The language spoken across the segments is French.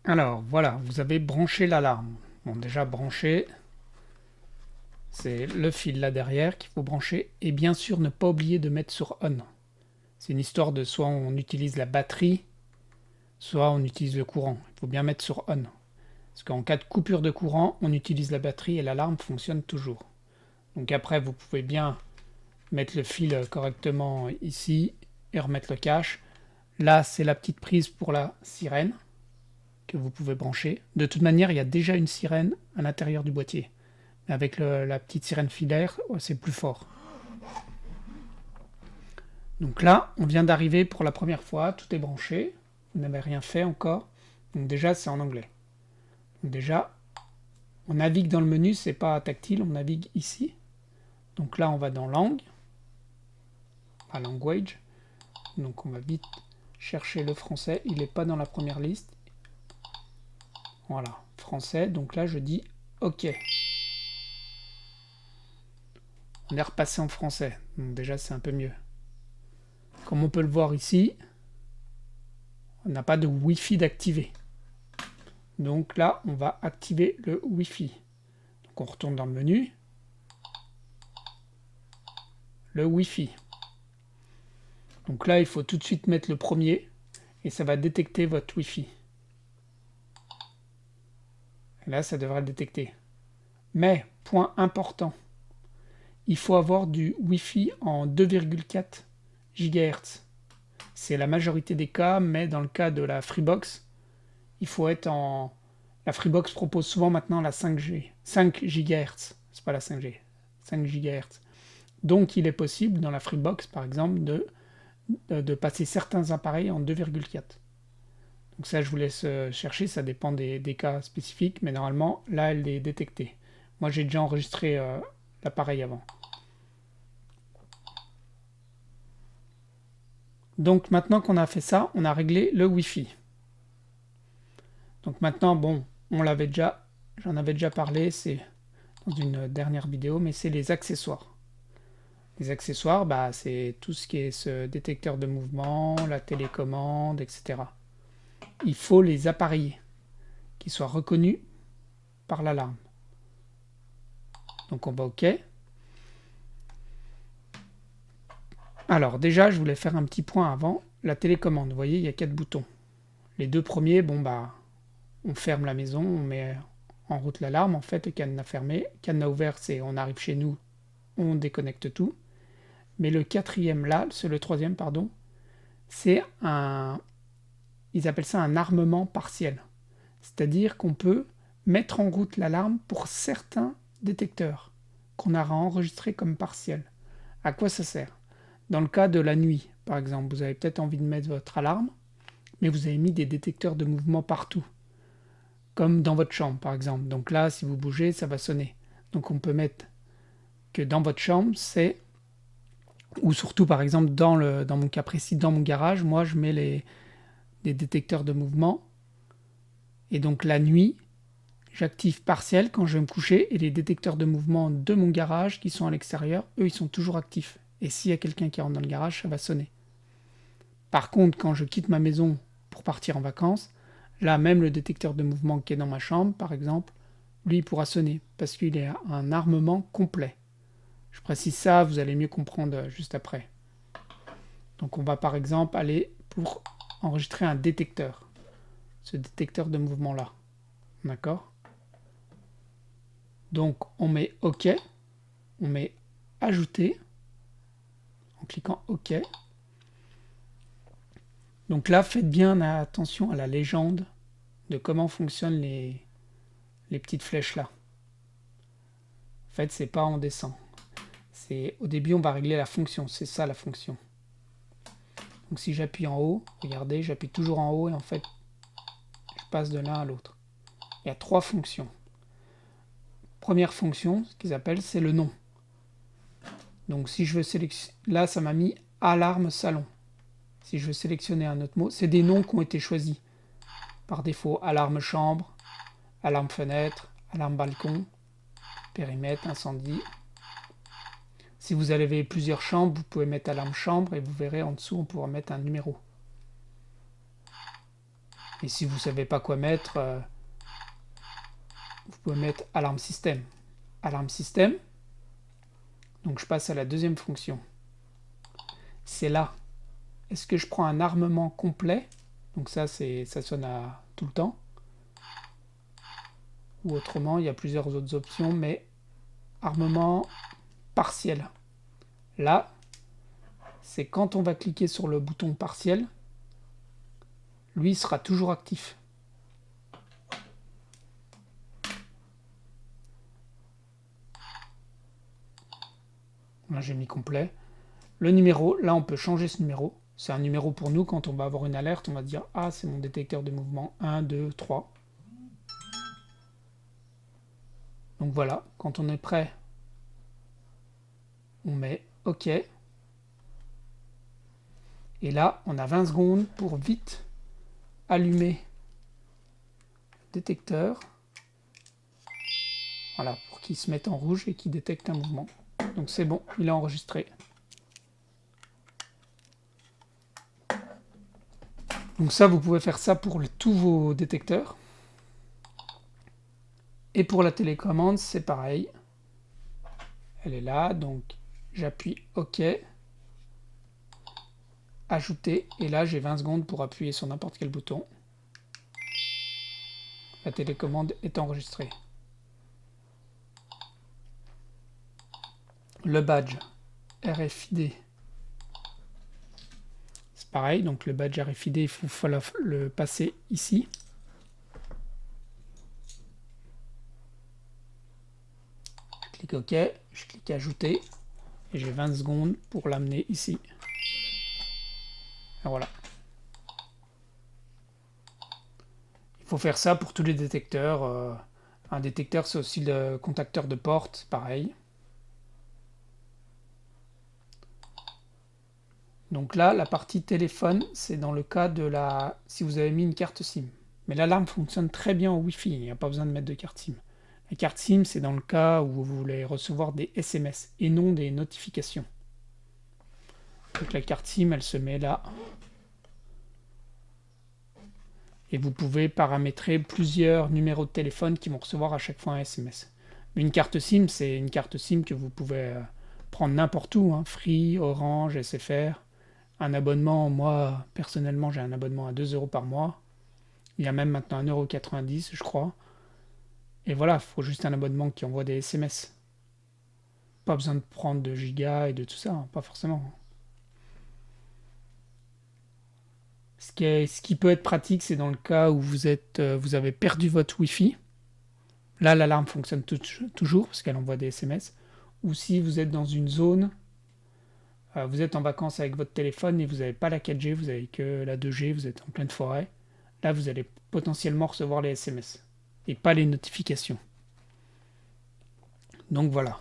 Alors voilà, vous avez branché l'alarme. Bon, déjà branché, c'est le fil là derrière qu'il faut brancher. Et bien sûr, ne pas oublier de mettre sur on. C'est une histoire de soit on utilise la batterie, soit on utilise le courant. Il faut bien mettre sur on. Parce qu'en cas de coupure de courant, on utilise la batterie et l'alarme fonctionne toujours. Donc après, vous pouvez bien mettre le fil correctement ici et remettre le cache. Là, c'est la petite prise pour la sirène que vous pouvez brancher. De toute manière, il y a déjà une sirène à l'intérieur du boîtier. Mais avec la petite sirène filaire, c'est plus fort. Donc là, on vient d'arriver pour la première fois, tout est branché. Vous n'avez rien fait encore. Donc déjà, c'est en anglais. Donc déjà, on navigue dans le menu, c'est pas tactile, on navigue ici. Donc là, on va dans langue, à language. Donc on va vite chercher le français. Il n'est pas dans la première liste. Voilà, français. Donc là, je dis OK. On est repassé en français. Donc déjà, c'est un peu mieux. Comme on peut le voir ici, on n'a pas de Wi-Fi d'activer. Donc là, on va activer le Wi-Fi. Donc on retourne dans le menu. Le Wi-Fi. Donc là, il faut tout de suite mettre le premier et ça va détecter votre Wi-Fi. Et là, ça devrait le détecter. Mais, point important, il faut avoir du Wi-Fi en 2,4 GHz. C'est la majorité des cas, mais dans le cas de la Freebox, il faut être en... La Freebox propose souvent maintenant la 5G, 5 GHz. C'est pas la 5G, 5 GHz. Donc il est possible dans la Freebox, par exemple, de passer certains appareils en 2,4. Donc ça, je vous laisse chercher, ça dépend des cas spécifiques, mais normalement, là, elle est détectée. Moi, j'ai déjà enregistré l'appareil avant. Donc maintenant qu'on a fait ça, on a réglé le Wi-Fi. Donc maintenant, bon, j'en avais déjà parlé, c'est dans une dernière vidéo, mais c'est les accessoires. Les accessoires, bah, c'est tout ce qui est ce détecteur de mouvement, la télécommande, etc. Il faut les appareiller, qu'ils soient reconnus par l'alarme. Donc on va OK. Alors déjà, je voulais faire un petit point avant. La télécommande, vous voyez, il y a 4 boutons. Les deux premiers, bon bah, on ferme la maison, on met en route l'alarme, en fait, le cadenas fermé. Cadenas ouvert, c'est on arrive chez nous, on déconnecte tout. Mais le quatrième là, c'est le troisième, pardon, c'est un... Ils appellent ça un armement partiel. C'est-à-dire qu'on peut mettre en route l'alarme pour certains détecteurs qu'on aura enregistrés comme partiels. À quoi ça sert? Dans le cas de la nuit, par exemple, vous avez peut-être envie de mettre votre alarme, mais vous avez mis des détecteurs de mouvement partout, comme dans votre chambre, par exemple. Donc là, si vous bougez, ça va sonner. Donc on peut mettre que dans votre chambre, c'est... Ou surtout, par exemple, dans mon cas précis, dans mon garage, moi, je mets des détecteurs de mouvement. Et donc la nuit, j'active partiel quand je vais me coucher, et les détecteurs de mouvement de mon garage qui sont à l'extérieur, eux, ils sont toujours actifs. Et s'il y a quelqu'un qui rentre dans le garage, ça va sonner. Par contre, quand je quitte ma maison pour partir en vacances, là, même le détecteur de mouvement qui est dans ma chambre, par exemple, lui, il pourra sonner, parce qu'il est un armement complet. Je précise ça, vous allez mieux comprendre juste après. Donc on va par exemple aller pour enregistrer un détecteur, ce détecteur de mouvement-là. D'accord? Donc on met OK, on met Ajouter, en cliquant OK. Donc là, faites bien attention à la légende de comment fonctionnent les petites flèches là. En fait, c'est pas en descend. C'est au début, on va régler la fonction. C'est ça la fonction. Donc si j'appuie en haut, regardez, j'appuie toujours en haut et en fait, je passe de l'un à l'autre. Il y a 3 fonctions. Première fonction, ce qu'ils appellent, c'est le nom. Donc si je veux sélectionner, là ça m'a mis alarme salon. Si je veux sélectionner un autre mot, c'est des noms qui ont été choisis par défaut. Alarme chambre, alarme fenêtre, alarme balcon, périmètre, incendie. Si vous avez plusieurs chambres, vous pouvez mettre alarme chambre et vous verrez en dessous, on pourra mettre un numéro. Et si vous ne savez pas quoi mettre, vous pouvez mettre alarme système. Alarme système. Donc je passe à la deuxième fonction. C'est là. Est-ce que je prends un armement complet? Donc ça sonne à tout le temps. Ou autrement, il y a plusieurs autres options, mais armement partiel. Là, c'est quand on va cliquer sur le bouton partiel, lui sera toujours actif. Là, j'ai mis complet. Le numéro, là, on peut changer ce numéro. C'est un numéro pour nous. Quand on va avoir une alerte, on va dire « Ah, c'est mon détecteur de mouvement 1, 2, 3. » Donc voilà, quand on est prêt, on met « OK ». Et là, on a 20 secondes pour vite allumer le détecteur. Voilà, pour qu'il se mette en rouge et qu'il détecte un mouvement. Donc c'est bon, il est enregistré. Donc ça, vous pouvez faire ça pour tous vos détecteurs. Et pour la télécommande, c'est pareil. Elle est là, donc j'appuie OK. Ajouter, et là j'ai 20 secondes pour appuyer sur n'importe quel bouton. La télécommande est enregistrée. Le badge RFID. C'est pareil, donc le badge RFID, il faut le passer ici. Je clique OK, je clique ajouter, et j'ai 20 secondes pour l'amener ici. Et voilà. Il faut faire ça pour tous les détecteurs. Un détecteur, c'est aussi le contacteur de porte, pareil. Donc là, la partie téléphone, c'est dans le cas de la... si vous avez mis une carte SIM. Mais l'alarme fonctionne très bien au Wi-Fi, il n'y a pas besoin de mettre de carte SIM. La carte SIM, c'est dans le cas où vous voulez recevoir des SMS et non des notifications. Donc la carte SIM, elle se met là. Et vous pouvez paramétrer plusieurs numéros de téléphone qui vont recevoir à chaque fois un SMS. Mais une carte SIM, c'est une carte SIM que vous pouvez prendre n'importe où. Hein. Free, Orange, SFR. Un abonnement, moi, personnellement, j'ai un abonnement à 2 € par mois. Il y a même maintenant 1,90 €, je crois. Et voilà, il faut juste un abonnement qui envoie des SMS. Pas besoin de prendre de gigas et de tout ça, hein, pas forcément. Ce qui peut être pratique, c'est dans le cas où vous avez perdu votre Wi-Fi. Là, l'alarme fonctionne toujours, parce qu'elle envoie des SMS. Ou si vous êtes dans une zone, vous êtes en vacances avec votre téléphone et vous n'avez pas la 4G, vous n'avez que la 2G, vous êtes en pleine forêt. Là, vous allez potentiellement recevoir les SMS et pas les notifications. Donc voilà.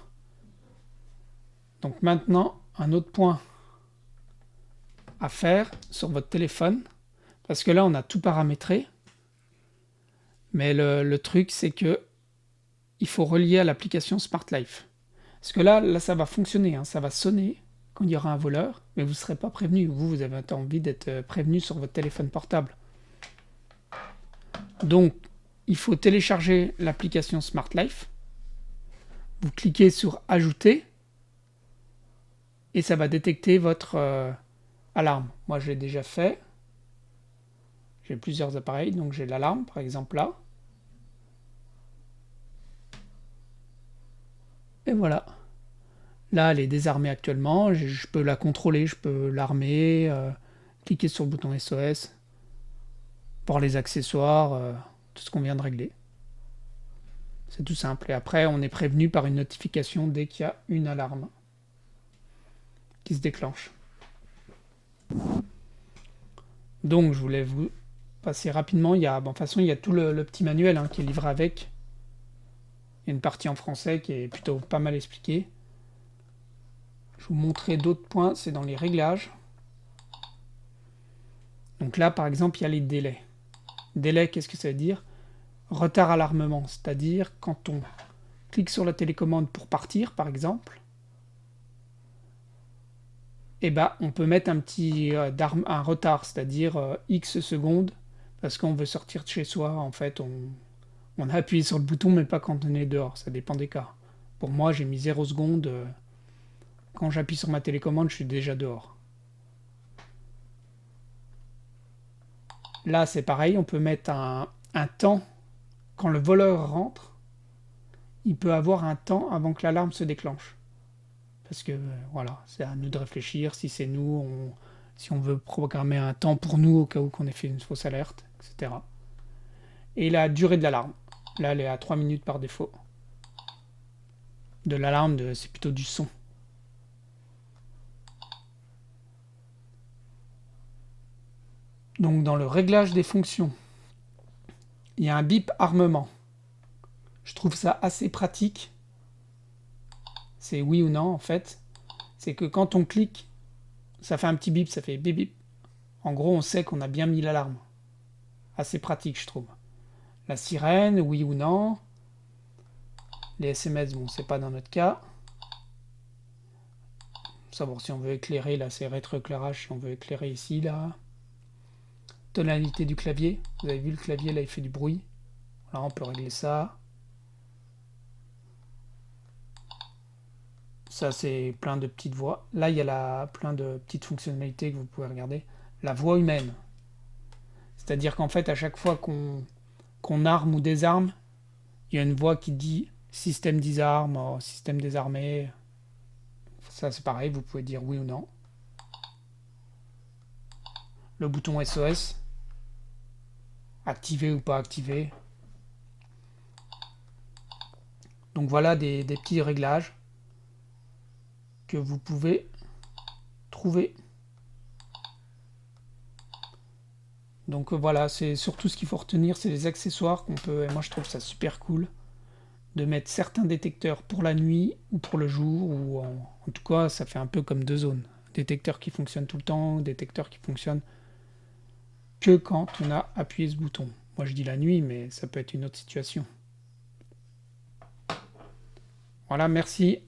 Donc maintenant, un autre point à faire sur votre téléphone, parce que là, on a tout paramétré. Mais le truc, c'est que il faut relier à l'application Smart Life. Parce que là, ça va fonctionner, hein, ça va sonner quand il y aura un voleur, mais vous ne serez pas prévenu. Vous avez envie d'être prévenu sur votre téléphone portable. Donc, il faut télécharger l'application Smart Life. Vous cliquez sur Ajouter et ça va détecter votre alarme. Moi, je l'ai déjà fait. J'ai plusieurs appareils, donc j'ai l'alarme, par exemple là. Et voilà. Là, elle est désarmée actuellement. Je peux la contrôler, je peux l'armer, cliquer sur le bouton SOS, voir les accessoires, tout ce qu'on vient de régler. C'est tout simple. Et après, on est prévenu par une notification dès qu'il y a une alarme qui se déclenche. Donc, je voulais vous passer rapidement. De toute façon, il y a tout le petit manuel hein, qui est livré avec. Il y a une partie en français qui est plutôt pas mal expliquée. Je vous montrer d'autres points, c'est dans les réglages. Donc là, par exemple, il y a les délais. Délai, qu'est-ce que ça veut dire? Retard à l'armement, c'est-à-dire quand on clique sur la télécommande pour partir, par exemple, eh ben, on peut mettre un petit un retard, c'est-à-dire X secondes, Parce qu'on veut sortir de chez soi, en fait, on a appuyé sur le bouton, mais pas quand on est dehors, ça dépend des cas. Pour moi, j'ai mis 0 secondes. Quand j'appuie sur ma télécommande, je suis déjà dehors. Là, c'est pareil, on peut mettre un temps. Quand le voleur rentre, il peut avoir un temps avant que l'alarme se déclenche. Parce que, voilà, c'est à nous de réfléchir. Si c'est nous, si on veut programmer un temps pour nous au cas où qu'on ait fait une fausse alerte, etc. Et la durée de l'alarme. Là, elle est à 3 minutes par défaut. De l'alarme, c'est plutôt du son. Donc dans le réglage des fonctions, il y a un bip armement. Je trouve ça assez pratique. C'est oui ou non en fait. C'est que quand on clique, ça fait un petit bip, ça fait bip bip. En gros, on sait qu'on a bien mis l'alarme. Assez pratique, je trouve. La sirène, oui ou non. Les SMS, bon, c'est pas dans notre cas. Savoir si on veut éclairer, là, c'est rétroéclairage, si on veut éclairer ici, là. Tonalité du clavier. Vous avez vu le clavier, là, il fait du bruit. Là, on peut régler ça. Ça, c'est plein de petites voix. Là, il y a plein de petites fonctionnalités que vous pouvez regarder. La voix humaine. C'est-à-dire qu'en fait, à chaque fois qu'on arme ou désarme, il y a une voix qui dit système disarme, système désarmé. Ça, c'est pareil, vous pouvez dire oui ou non. Le bouton SOS. Activé ou pas activé. Donc voilà des petits réglages que vous pouvez trouver. Donc voilà, c'est surtout ce qu'il faut retenir, c'est les accessoires qu'on peut, et moi je trouve ça super cool, de mettre certains détecteurs pour la nuit ou pour le jour, ou en tout cas ça fait un peu comme deux zones. Détecteur qui fonctionne tout le temps, détecteur qui fonctionne que quand on a appuyé ce bouton. Moi je dis la nuit, mais ça peut être une autre situation. Voilà, merci.